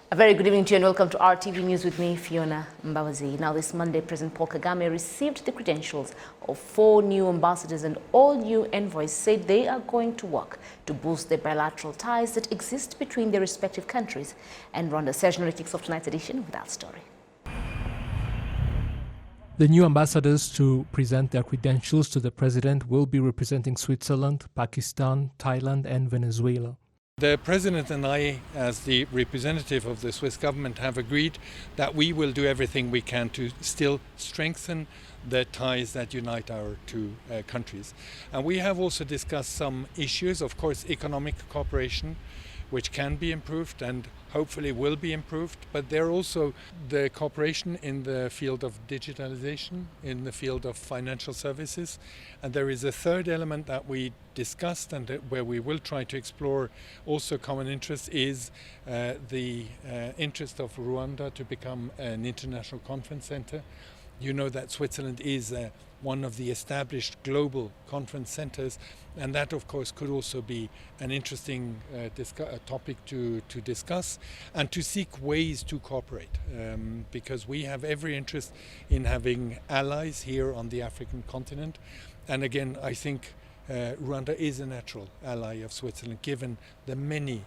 A very good evening to you and welcome to RTV News with me, Fiona Mbawazi. Now, this Monday, President Paul Kagame received the credentials of 4 new ambassadors, and all new envoys said they are going to work to boost the bilateral ties that exist between their respective countries. And Rwanda Sessionary kicks off tonight's edition with that story. The new ambassadors to present their credentials to the president will be representing Switzerland, Pakistan, Thailand and Venezuela. The President and I, as the representative of the Swiss government, have agreed that we will do everything we can to still strengthen the ties that unite our two countries. And we have also discussed some issues, of course, economic cooperation, which can be improved and hopefully will be improved, but there are also the cooperation in the field of digitalization, in the field of financial services, and there is a third element that we discussed and where we will try to explore also common interest is the interest of Rwanda to become an international conference center. You know that Switzerland is one of the established global conference centers, and that of course could also be an interesting topic to discuss and to seek ways to cooperate, because we have every interest in having allies here on the African continent. And again, I think Rwanda is a natural ally of Switzerland given the many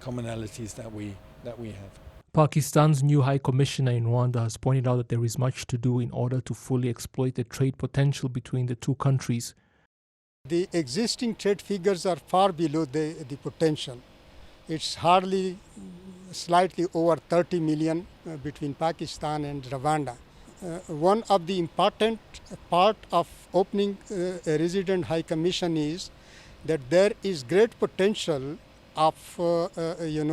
commonalities that we have. Pakistan's new High Commissioner in Rwanda has pointed out that there is much to do in order to fully exploit the trade potential between the two countries. The existing trade figures are far below the potential. It's hardly slightly over 30 million between Pakistan and Rwanda. One of the important part of opening a resident High Commission is that there is great potential of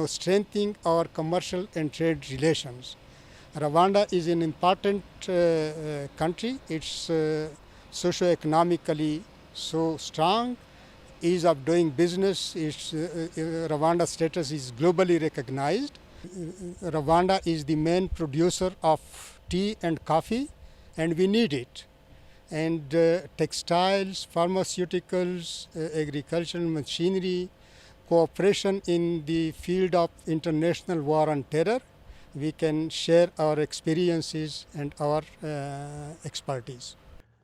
strengthening our commercial and trade relations. Rwanda is an important country. It's socio-economically so strong, ease of doing business. Rwanda's status is globally recognized. Rwanda is the main producer of tea and coffee, and we need it. And textiles, pharmaceuticals, agricultural machinery, cooperation in the field of international war on terror. We can share our experiences and our expertise.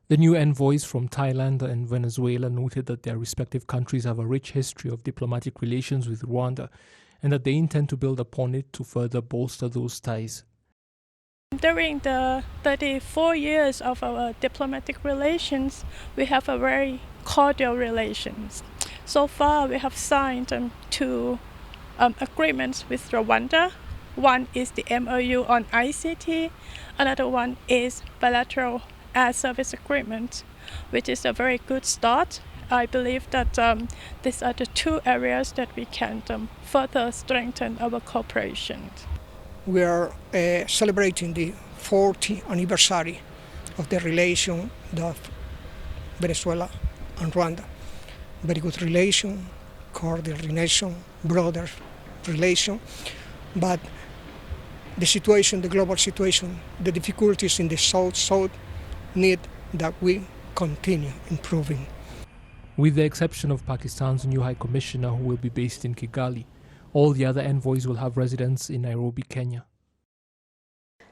The new envoys from Thailand and Venezuela noted that their respective countries have a rich history of diplomatic relations with Rwanda and that they intend to build upon it to further bolster those ties. During the 34 years of our diplomatic relations, we have a very cordial relations. So far, we have signed 2 agreements with Rwanda. One is the MOU on ICT, another one is bilateral air service agreement, which is a very good start. I believe that these are the 2 areas that we can further strengthen our cooperation. We are celebrating the 40th anniversary of the relation of Venezuela and Rwanda. Very good relation, cordial relation, broader relation, but the situation, the global situation, the difficulties in the South need that we continue improving. With the exception of Pakistan's new High Commissioner, who will be based in Kigali, all the other envoys will have residence in Nairobi, Kenya.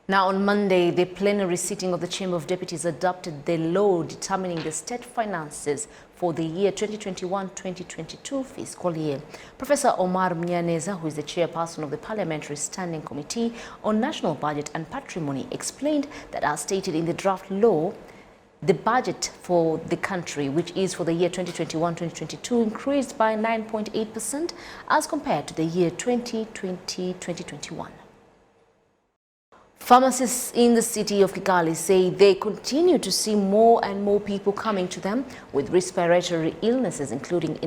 Now, on Monday, the plenary sitting of the Chamber of Deputies adopted the law determining the state finances for the year 2021-2022 fiscal year. Professor Omar Mnyaneza, who is the chairperson of the Parliamentary Standing Committee on National Budget and Patrimony, explained that as stated in the draft law, the budget for the country, which is for the year 2021-2022, increased by 9.8% as compared to the year 2020-2021. Pharmacists in the city of Kigali say they continue to see more and more people coming to them with respiratory illnesses, including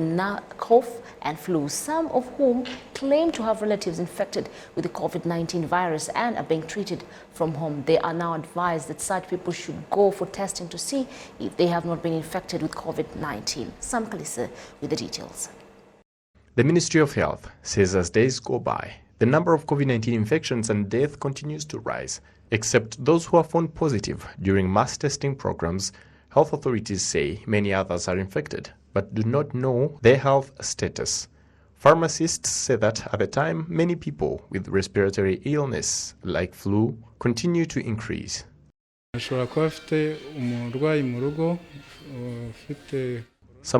cough and flu, some of whom claim to have relatives infected with the COVID-19 virus and are being treated from home. They are now advised that such people should go for testing to see if they have not been infected with COVID-19. Sam Kalisa with the details. The Ministry of Health says as days go by, the number of COVID-19 infections and death continues to rise. Except those who are found positive during mass testing programs, health authorities say many others are infected but do not know their health status. Pharmacists say that at the time, many people with respiratory illness like flu continue to increase. Some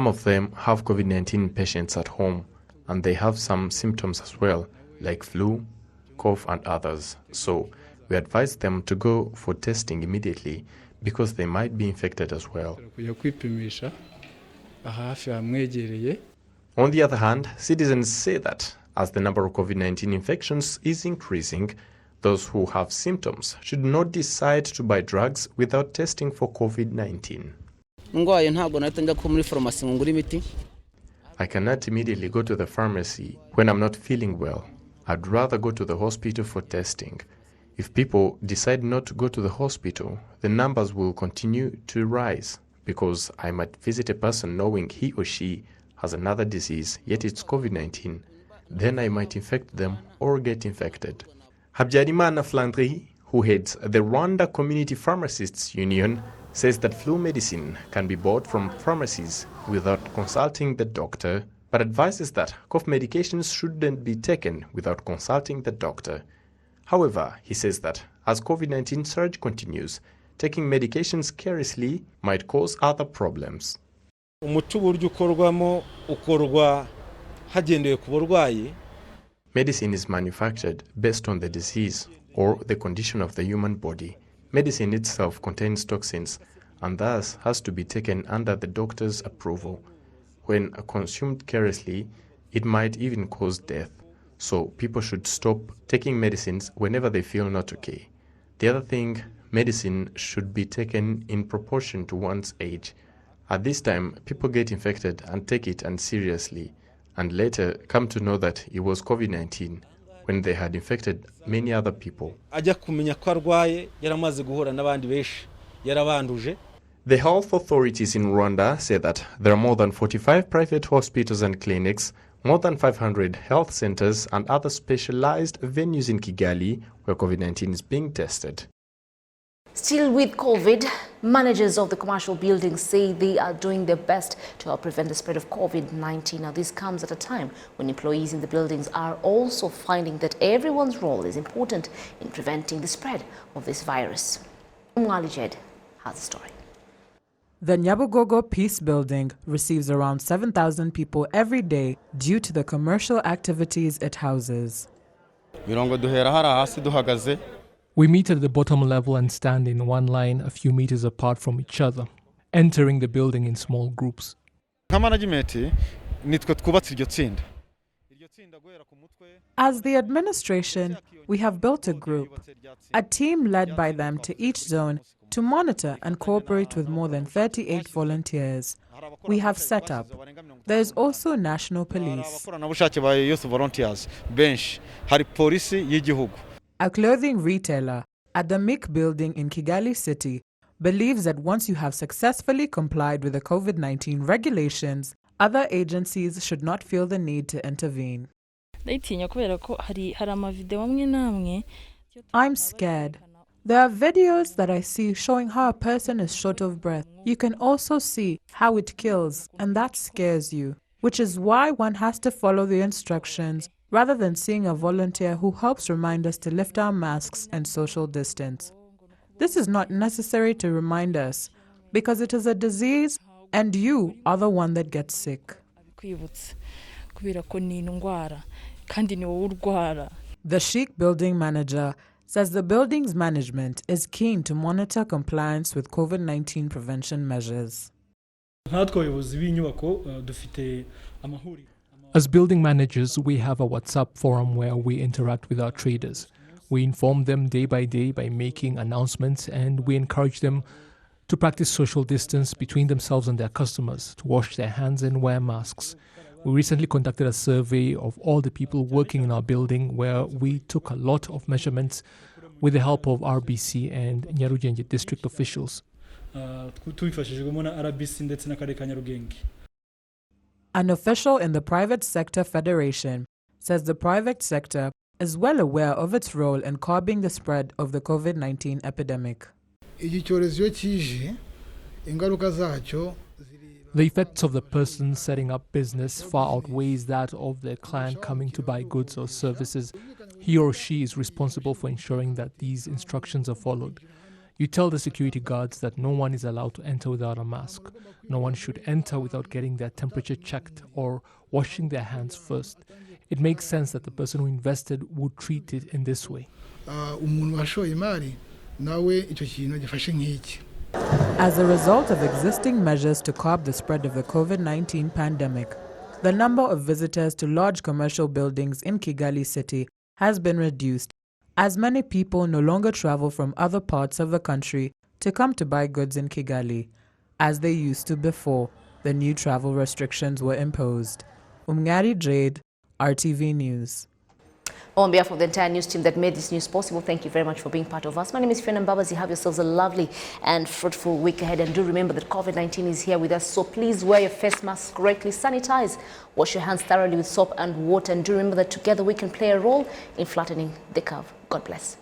of them have COVID-19 patients at home, and they have some symptoms as well, like flu, cough, and others. So we advise them to go for testing immediately because they might be infected as well. On the other hand, citizens say that as the number of COVID-19 infections is increasing, those who have symptoms should not decide to buy drugs without testing for COVID-19. I cannot immediately go to the pharmacy when I'm not feeling well. I'd rather go to the hospital for testing. If people decide not to go to the hospital, the numbers will continue to rise because I might visit a person knowing he or she has another disease, yet it's COVID-19. Then I might infect them or get infected. Habyarimana Flandry, who heads the Rwanda Community Pharmacists Union, says that flu medicine can be bought from pharmacies without consulting the doctor, but advises that cough medications shouldn't be taken without consulting the doctor. However, he says that as COVID-19 surge continues, taking medications carelessly might cause other problems. Medicine is manufactured based on the disease or the condition of the human body. Medicine itself contains toxins and thus has to be taken under the doctor's approval. When consumed carelessly, it might even cause death. So people should stop taking medicines whenever they feel not okay. The other thing, medicine should be taken in proportion to one's age. At this time, people get infected and take it unseriously, and later come to know that it was COVID-19 when they had infected many other people. The health authorities in Rwanda say that there are more than 45 private hospitals and clinics, more than 500 health centers and other specialized venues in Kigali where COVID-19 is being tested. Still with COVID, managers of the commercial buildings say they are doing their best to help prevent the spread of COVID-19. Now, this comes at a time when employees in the buildings are also finding that everyone's role is important in preventing the spread of this virus. Umwali Jed has the story. The Nyabugogo Peace Building receives around 7,000 people every day due to the commercial activities it houses. We meet at the bottom level and stand in one line a few meters apart from each other, entering the building in small groups. As the administration, we have built a group, a team led by them to each zone to monitor and cooperate with more than 38 volunteers. We have set up. There is also national police. A clothing retailer at the MIC building in Kigali City believes that once you have successfully complied with the COVID-19 regulations, other agencies should not feel the need to intervene. I'm scared. There are videos that I see showing how a person is short of breath. You can also see how it kills, and that scares you, which is why one has to follow the instructions rather than seeing a volunteer who helps remind us to lift our masks and social distance. This is not necessary to remind us, because it is a disease and you are the one that gets sick. The Chic building manager says the building's management is keen to monitor compliance with COVID-19 prevention measures. As building managers, we have a WhatsApp forum where we interact with our traders. We inform them day by day by making announcements, and we encourage them to practice social distance between themselves and their customers, to wash their hands and wear masks. We recently conducted a survey of all the people working in our building where we took a lot of measurements with the help of RBC and Nyarugenge district officials. An official in the Private Sector Federation says the private sector is well aware of its role in curbing the spread of the COVID-19 epidemic. The effects of the person setting up business far outweighs that of their client coming to buy goods or services. He or she is responsible for ensuring that these instructions are followed. You tell the security guards that no one is allowed to enter without a mask. No one should enter without getting their temperature checked or washing their hands first. It makes sense that the person who invested would treat it in this way. As a result of existing measures to curb the spread of the COVID-19 pandemic, the number of visitors to large commercial buildings in Kigali city has been reduced, as many people no longer travel from other parts of the country to come to buy goods in Kigali, as they used to before the new travel restrictions were imposed. Umngari Jade, RTV News. On behalf of the entire news team that made this news possible, thank you very much for being part of us. My name is Fiona Mbabazi. Have yourselves a lovely and fruitful week ahead. And do remember that COVID-19 is here with us, so please wear your face mask correctly, sanitize, wash your hands thoroughly with soap and water. And do remember that together we can play a role in flattening the curve. God bless.